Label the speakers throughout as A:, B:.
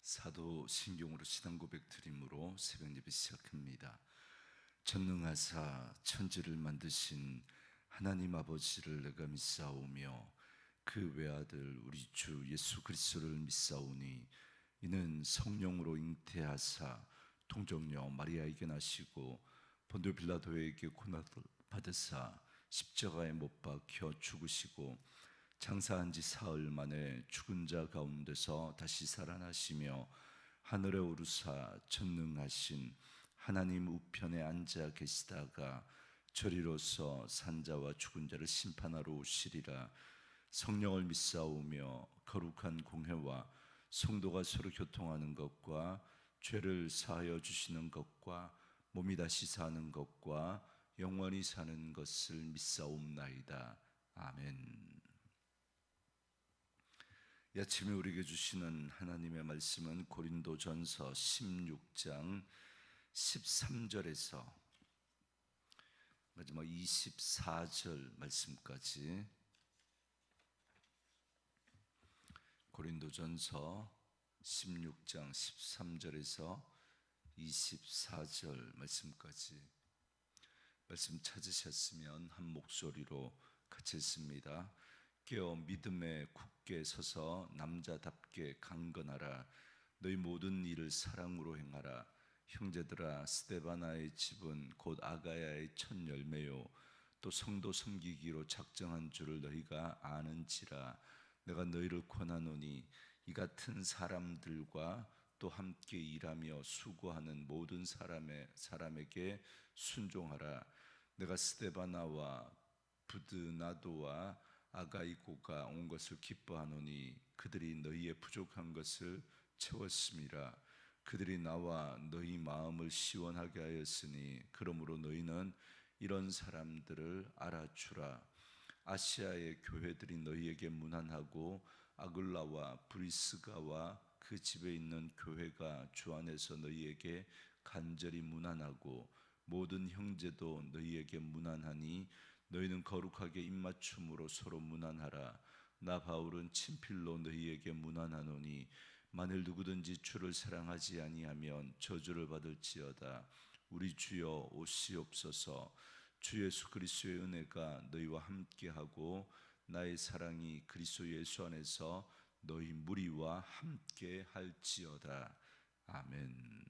A: 사도 신경으로 신앙 고백 드림으로 새벽 예배 시작합니다. 전능하사 천지를 만드신 하나님 아버지를 내가 믿사오며 그 외아들 우리 주 예수 그리스도를 믿사오니 이는 성령으로 잉태하사 통정녀 마리아에게 나시고 본디오 빌라도에게 고난을 받으사 십자가에 못 박혀 죽으시고 장사한 지 사흘 만에 죽은 자 가운데서 다시 살아나시며 하늘에 오르사 전능하신 하나님 우편에 앉아 계시다가 저리로서 산자와 죽은 자를 심판하러 오시리라. 성령을 믿사오며 거룩한 공회와 성도가 서로 교통하는 것과 죄를 사하여 주시는 것과 몸이 다시 사는 것과 영원히 사는 것을 믿사옵나이다. 아멘. 이 아침에 우리에게 주시는 하나님의 말씀은 고린도전서 16장 13절에서 마지막 24절 말씀까지, 고린도전서 16장 13절에서 24절 말씀까지 말씀 찾으셨으면 한 목소리로 같이 읽습니다. 깨어 믿음에 굳게 서서 남자답게 강건하라. 너희 모든 일을 사랑으로 행하라. 형제들아, 스데바나의 집은 곧 아가야의 첫 열매요 또 성도 섬기기로 작정한 줄을 너희가 아는지라. 내가 너희를 권하노니 이 같은 사람들과 또 함께 일하며 수고하는 모든 사람에게 순종하라. 내가 스데바나와 부드나도와 아가이고가 온 것을 기뻐하노니 그들이 너희의 부족한 것을 채웠음이라. 그들이 나와 너희 마음을 시원하게 하였으니 그러므로 너희는 이런 사람들을 알아주라. 아시아의 교회들이 너희에게 문안하고 아굴라와 브리스가와 그 집에 있는 교회가 주 안에서 너희에게 간절히 문안하고 모든 형제도 너희에게 문안하니 너희는 거룩하게 입맞춤으로 서로 문안하라. 나 바울은 친필로 너희에게 문안하노니 만일 누구든지 주를 사랑하지 아니하면 저주를 받을지어다. 우리 주여 오시옵소서. 주 예수 그리스도의 은혜가 너희와 함께하고 나의 사랑이 그리스도 예수 안에서 너희 무리와 함께 할지어다. 아멘.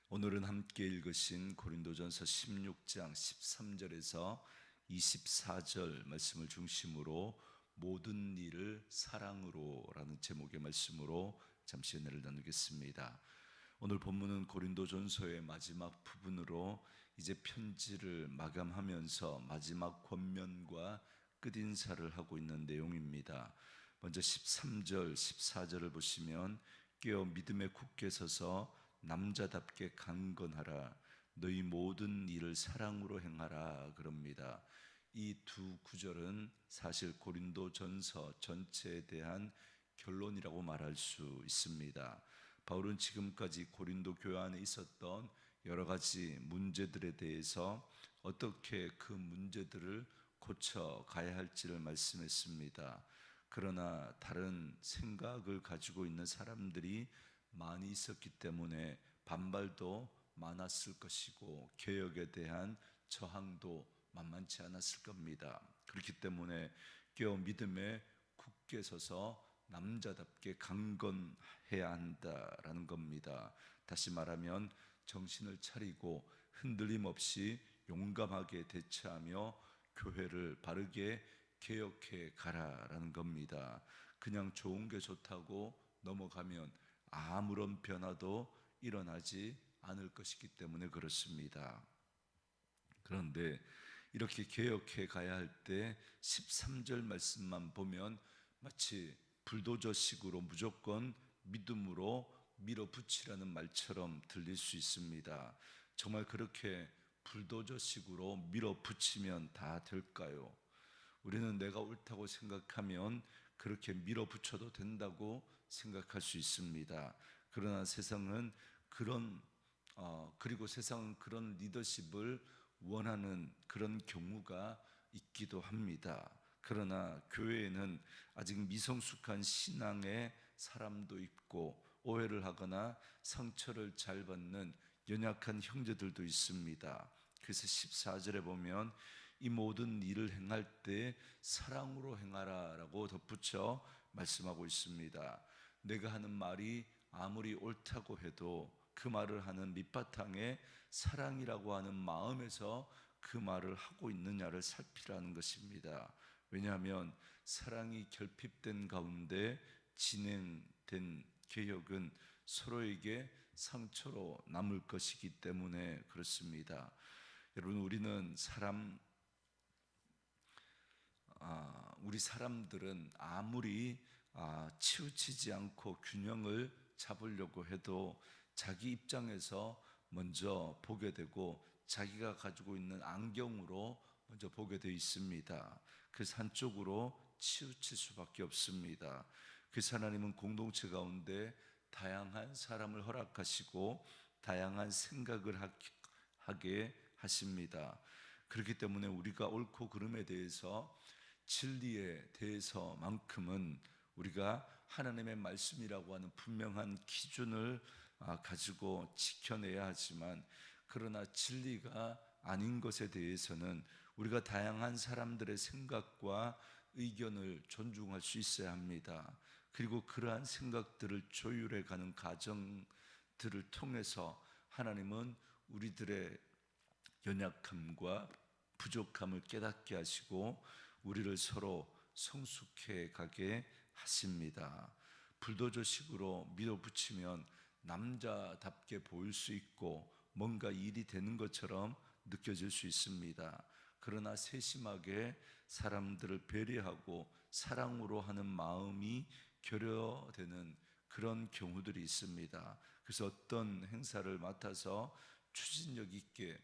A: 오늘은 함께 읽으신 고린도전서 16장 13절에서 24절 말씀을 중심으로 모든 일을 사랑으로 라는 제목의 말씀으로 잠시 은혜를 나누겠습니다. 오늘 본문은 고린도전서의 마지막 부분으로 이제 편지를 마감하면서 마지막 권면과 끝인사를 하고 있는 내용입니다. 먼저 13절, 14절을 보시면 깨어 믿음에 굳게 서서 남자답게 강건하라. 너희 모든 일을 사랑으로 행하라 그럽니다. 이 두 구절은 사실 고린도전서 전체에 대한 결론이라고 말할 수 있습니다. 바울은 지금까지 고린도 교회 안에 있었던 여러 가지 문제들에 대해서 어떻게 그 문제들을 고쳐가야 할지를 말씀했습니다. 그러나 다른 생각을 가지고 있는 사람들이 많이 있었기 때문에 반발도 많았을 것이고 개혁에 대한 저항도 만만치 않았을 겁니다. 그렇기 때문에 깨어 믿음에 굳게 서서 남자답게 강건해야 한다라는 겁니다. 다시 말하면 정신을 차리고 흔들림 없이 용감하게 대처하며 교회를 바르게 개혁해 가라라는 겁니다. 그냥 좋은 게 좋다고 넘어가면 아무런 변화도 일어나지 않을 것이기 때문에 그렇습니다. 그런데 이렇게 개혁해 가야 할 때 13절 말씀만 보면 마치 불도저식으로 무조건 믿음으로 밀어붙이라는 말처럼 들릴 수 있습니다. 정말 그렇게 불도저식으로 밀어붙이면 다 될까요? 우리는 내가 옳다고 생각하면 그렇게 밀어붙여도 된다고 생각할 수 있습니다. 그러나 세상은 그리고 세상은 그런 리더십을 원하는 그런 경우가 있기도 합니다. 그러나 교회에는 아직 미성숙한 신앙의 사람도 있고 오해를 하거나 상처를 잘 받는 연약한 형제들도 있습니다. 그래서 14절에 보면 이 모든 일을 행할 때 사랑으로 행하라 라고 덧붙여 말씀하고 있습니다. 내가 하는 말이 아무리 옳다고 해도 그 말을 하는 밑바탕에 사랑이라고 하는 마음에서 그 말을 하고 있느냐를 살피라는 것입니다. 왜냐하면 사랑이 결핍된 가운데 진행된 개혁은 서로에게 상처로 남을 것이기 때문에 그렇습니다. 여러분, 우리 사람들은 아무리 치우치지 않고 균형을 잡으려고 해도 자기 입장에서 먼저 보게 되고 자기가 가지고 있는 안경으로 먼저 보게 되어 있습니다. 그래서 한쪽으로 치우칠 수밖에 없습니다. 그래서 하나님은 공동체 가운데 다양한 사람을 허락하시고 다양한 생각을 하게 하십니다. 그렇기 때문에 우리가 옳고 그름에 대해서, 진리에 대해서만큼은 우리가 하나님의 말씀이라고 하는 분명한 기준을 가지고 지켜내야 하지만, 그러나 진리가 아닌 것에 대해서는 우리가 다양한 사람들의 생각과 의견을 존중할 수 있어야 합니다. 그리고 그러한 생각들을 조율해 가는 과정들을 통해서 하나님은 우리들의 연약함과 부족함을 깨닫게 하시고 우리를 서로 성숙해 가게 하십니다. 불도저식으로 밀어붙이면 남자답게 보일 수 있고 뭔가 일이 되는 것처럼 느껴질 수 있습니다. 그러나 세심하게 사람들을 배려하고 사랑으로 하는 마음이 결여되는 그런 경우들이 있습니다. 그래서 어떤 행사를 맡아서 추진력 있게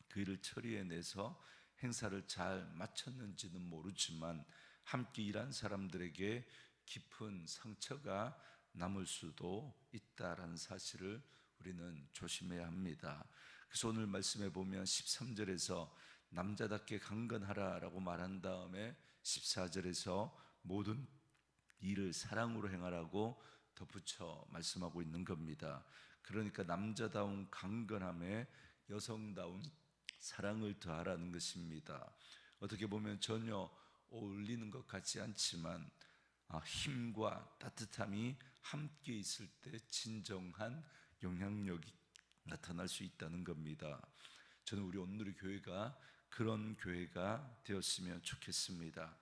A: 그 일을 처리해내서 행사를 잘 마쳤는지는 모르지만 함께 일한 사람들에게 깊은 상처가 남을 수도 있다라는 사실을 우리는 조심해야 합니다. 그래서 오늘 말씀해 보면 13절에서 남자답게 강건하라 라고 말한 다음에 14절에서 모든 일을 사랑으로 행하라고 덧붙여 말씀하고 있는 겁니다. 그러니까 남자다운 강건함에 여성다운 사랑을 더하라는 것입니다. 어떻게 보면 전혀 어울리는 것 같지 않지만 힘과 따뜻함이 함께 있을 때 진정한 영향력이 나타날 수 있다는 겁니다. 저는 우리 온누리 교회가 그런 교회가 되었으면 좋겠습니다.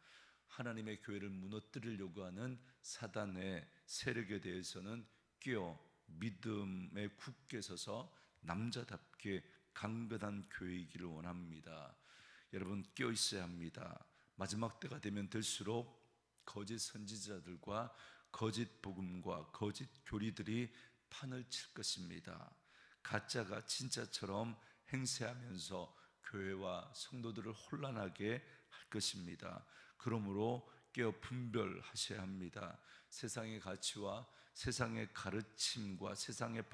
A: 하나님의 교회를 무너뜨리려고 하는 사단의 세력에 대해서는 끼어 믿음에 굳게 서서 남자답게 강건한 교회이기를 원합니다. 여러분, 끼어 있어야 합니다. 마지막 때가 되면 될수록 거짓 선지자들과 거짓 복음과 거짓 교리들이 판을 칠 것입니다. 가짜가 진짜처럼 행세하면서 교회와 성도들을 혼란하게 할 것입니다. 그러므로 깨어 분별하셔야 합니다. 세상의 가치와 세상의 가르침과 세상의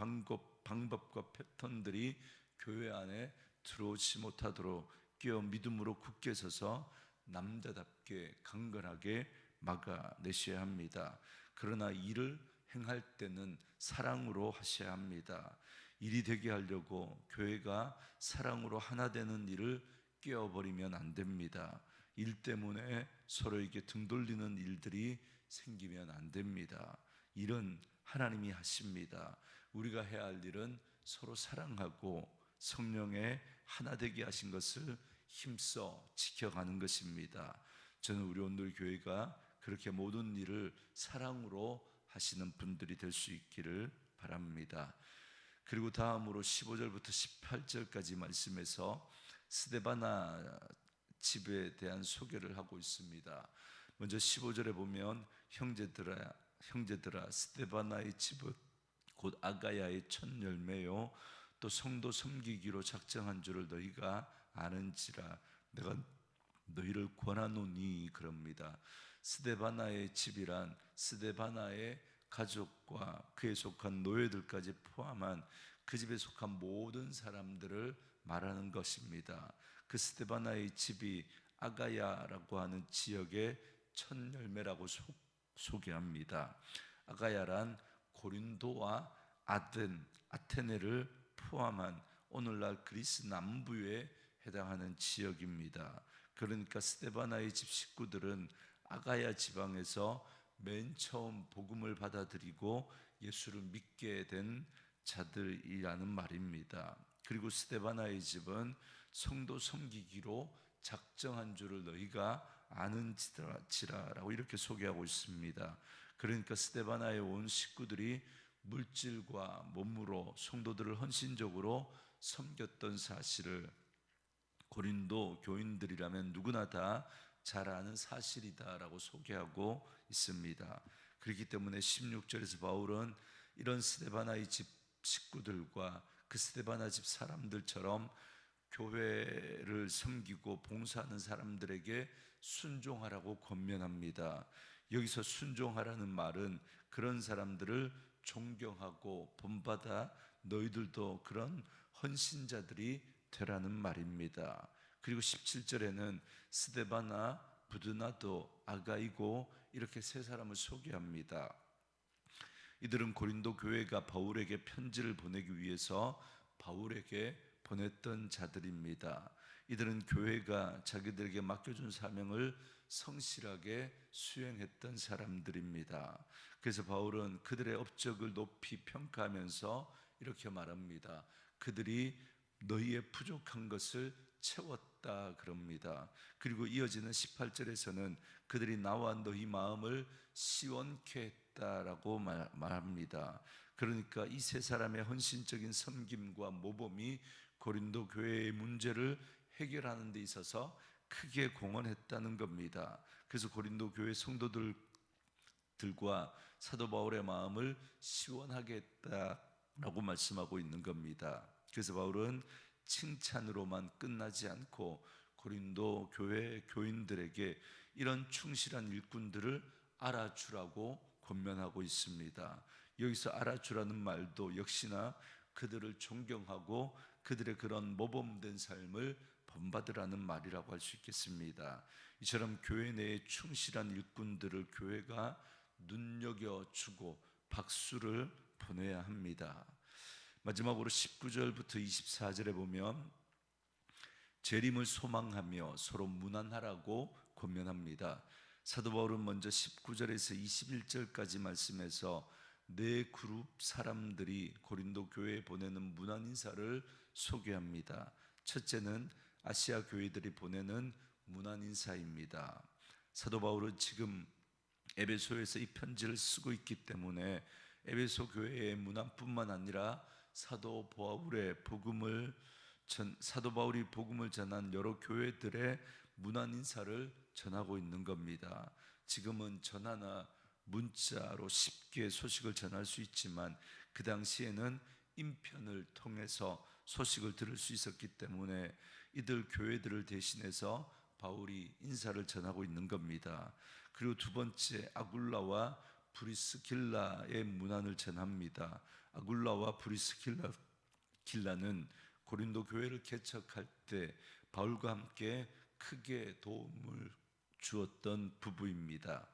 A: 방법과 패턴들이 교회 안에 들어오지 못하도록 깨어 믿음으로 굳게 서서 남자답게 강건하게 막아내셔야 합니다. 그러나 일을 행할 때는 사랑으로 하셔야 합니다. 일이 되게 하려고 교회가 사랑으로 하나 되는 일을 깨어버리면 안 됩니다. 일 때문에 서로에게 등 돌리는 일들이 생기면 안 됩니다. 일은 하나님이 하십니다. 우리가 해야 할 일은 서로 사랑하고 성령의 하나 되게 하신 것을 힘써 지켜가는 것입니다. 저는 우리 온누리 교회가 그렇게 모든 일을 사랑으로 하시는 분들이 될 수 있기를 바랍니다. 그리고 다음으로 15절부터 18절까지 말씀에서 스데바나 집에 대한 소개를 하고 있습니다. 먼저 15절에 보면 형제들아 스데바나의 집은 곧 아가야의 첫 열매요 또 성도 섬기기로 작정한 줄을 너희가 아는지라 내가 너희를 권하노니 그럽니다. 스데바나의 집이란 스데바나의 가족과 그에 속한 노예들까지 포함한 그 집에 속한 모든 사람들을 말하는 것입니다. 그 스데바나의 집이 아가야라고 하는 지역의 첫 열매라고 소개합니다. 아가야란 고린도와 아테네를 포함한 오늘날 그리스 남부에 해당하는 지역입니다. 그러니까 스데바나의 집 식구들은 아가야 지방에서 맨 처음 복음을 받아들이고 예수를 믿게 된 자들이라는 말입니다. 그리고 스데바나의 집은 성도 섬기기로 작정한 줄을 너희가 아는지라라고 이렇게 소개하고 있습니다. 그러니까 스데바나에 온 식구들이 물질과 몸으로 성도들을 헌신적으로 섬겼던 사실을 고린도 교인들이라면 누구나 다 잘 아는 사실이다라고 소개하고 있습니다. 그렇기 때문에 16절에서 바울은 이런 스데바나의 집 식구들과 그 스데바나 집 사람들처럼 교회를 섬기고 봉사하는 사람들에게 순종하라고 권면합니다. 여기서 순종하라는 말은 그런 사람들을 존경하고 본받아 너희들도 그런 헌신자들이 되라는 말입니다. 그리고 17절에는 스데바나, 부드나도, 아가이고 이렇게 세 사람을 소개합니다. 이들은 고린도 교회가 바울에게 편지를 보내기 위해서 바울에게 보냈던 자들입니다. 이들은 교회가 자기들에게 맡겨준 사명을 성실하게 수행했던 사람들입니다. 그래서 바울은 그들의 업적을 높이 평가하면서 이렇게 말합니다. 그들이 너희의 부족한 것을 채웠다 그럽니다. 그리고 이어지는 18절에서는 그들이 나와 너희 마음을 시원케 했다라고 말합니다. 그러니까 이 세 사람의 헌신적인 섬김과 모범이 고린도 교회의 문제를 해결하는 데 있어서 크게 공헌했다는 겁니다. 그래서 고린도 교회 성도들과 사도 바울의 마음을 시원하게 했다라고 말씀하고 있는 겁니다. 그래서 바울은 칭찬으로만 끝나지 않고 고린도 교회 교인들에게 이런 충실한 일꾼들을 알아주라고 권면하고 있습니다. 여기서 알아주라는 말도 역시나 그들을 존경하고 그들의 그런 모범된 삶을 본받으라는 말이라고 할 수 있겠습니다. 이처럼 교회 내에 충실한 일꾼들을 교회가 눈여겨주고 박수를 보내야 합니다. 마지막으로 19절부터 24절에 보면 재림을 소망하며 서로 문안하라고 권면합니다. 사도 바울은 먼저 19절에서 21절까지 말씀해서 네 그룹 사람들이 고린도 교회에 보내는 문안 인사를 소개합니다. 첫째는 아시아 교회들이 보내는 문안 인사입니다. 사도 바울은 지금 에베소에서 이 편지를 쓰고 있기 때문에 에베소 교회의 문안뿐만 아니라 사도 바울이 복음을 전한 여러 교회들의 문안 인사를 전하고 있는 겁니다. 지금은 전화나 문자로 쉽게 소식을 전할 수 있지만 그 당시에는 인편을 통해서 소식을 들을 수 있었기 때문에 이들 교회들을 대신해서 바울이 인사를 전하고 있는 겁니다. 그리고 두 번째, 아굴라와 브리스길라의 문안을 전합니다. 아굴라와 브리스길라는 고린도 교회를 개척할 때 바울과 함께 크게 도움을 주었던 부부입니다.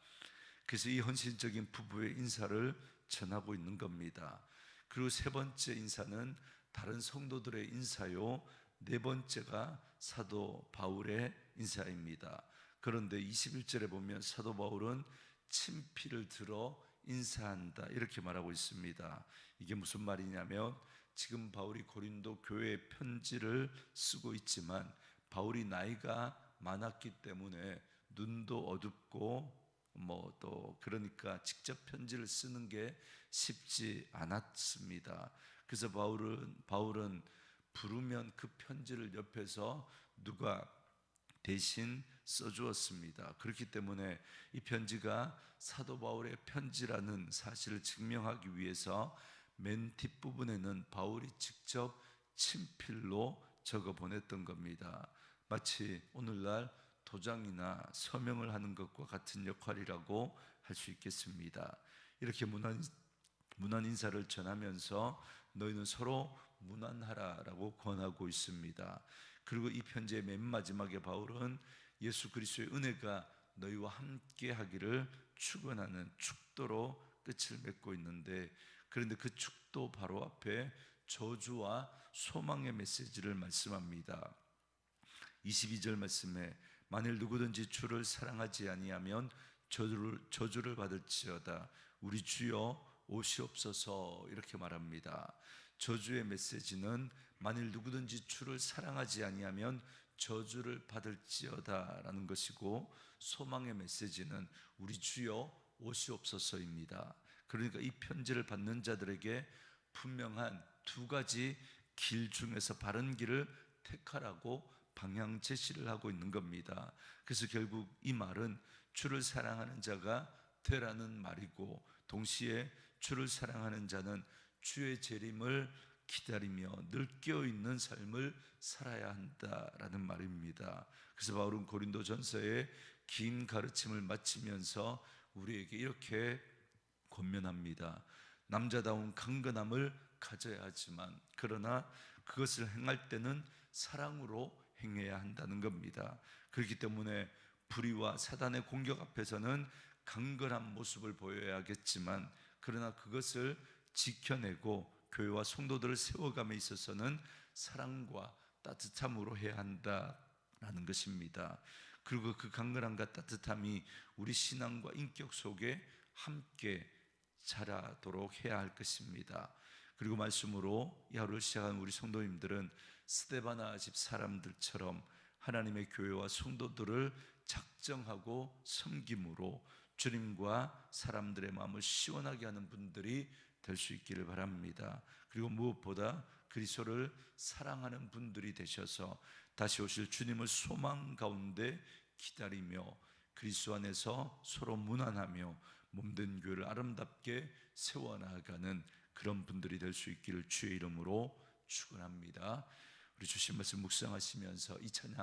A: 그래서 이 헌신적인 부부의 인사를 전하고 있는 겁니다. 그리고 세 번째 인사는 다른 성도들의 인사요, 네 번째가 사도 바울의 인사입니다. 그런데 21절에 보면 사도 바울은 친필을 들어 인사한다 이렇게 말하고 있습니다. 이게 무슨 말이냐면 지금 바울이 고린도 교회에 편지를 쓰고 있지만 바울이 나이가 많았기 때문에 눈도 어둡고 또 그러니까 직접 편지를 쓰는 게 쉽지 않았습니다. 그래서 바울은 부르면 그 편지를 옆에서 누가 대신 써주었습니다. 그렇기 때문에 이 편지가 사도 바울의 편지라는 사실을 증명하기 위해서 맨 뒷부분에는 바울이 직접 친필로 적어 보냈던 겁니다. 마치 오늘날 도장이나 서명을 하는 것과 같은 역할이라고 할 수 있겠습니다. 이렇게 문안 인사를 전하면서 너희는 서로 문안하라라고 권하고 있습니다. 그리고 이 편지의 맨 마지막에 바울은 예수 그리스도의 은혜가 너희와 함께 하기를 축원하는 축도로 끝을 맺고 있는데, 그런데 그 축도 바로 앞에 저주와 소망의 메시지를 말씀합니다. 22절 말씀에 만일 누구든지 주를 사랑하지 아니하면 저주를 받을지어다. 우리 주여 오시옵소서, 이렇게 말합니다. 저주의 메시지는 만일 누구든지 주를 사랑하지 아니하면 저주를 받을지어다 라는 것이고, 소망의 메시지는 우리 주여 오시옵소서입니다. 그러니까 이 편지를 받는 자들에게 분명한 두 가지 길 중에서 바른 길을 택하라고 방향 제시를 하고 있는 겁니다. 그래서 결국 이 말은 주를 사랑하는 자가 되라는 말이고, 동시에 주를 사랑하는 자는 주의 재림을 기다리며 늘 깨어있는 삶을 살아야 한다라는 말입니다. 그래서 바울은 고린도전서의 긴 가르침을 마치면서 우리에게 이렇게 권면합니다. 남자다운 강건함을 가져야 하지만, 그러나 그것을 행할 때는 사랑으로 행해야 한다는 겁니다. 그렇기 때문에 불의와 사단의 공격 앞에서는 강건한 모습을 보여야겠지만, 그러나 그것을 지켜내고 교회와 성도들을 세워감에 있어서는 사랑과 따뜻함으로 해야 한다라는 것입니다. 그리고 그 강건함과 따뜻함이 우리 신앙과 인격 속에 함께 자라도록 해야 할 것입니다. 그리고 말씀으로 이 하루를 시작한 우리 성도님들은 스데바나 집 사람들처럼 하나님의 교회와 성도들을 작정하고 섬김으로 주님과 사람들의 마음을 시원하게 하는 분들이 될 수 있기를 바랍니다. 그리고 무엇보다 그리스도를 사랑하는 분들이 되셔서 다시 오실 주님을 소망 가운데 기다리며 그리스도 안에서 서로 문안하며 몸된 교회를 아름답게 세워나가는 그런 분들이 될 수 있기를 주의 이름으로 축원합니다. 우리 주신 말씀 묵상하시면서 이 찬양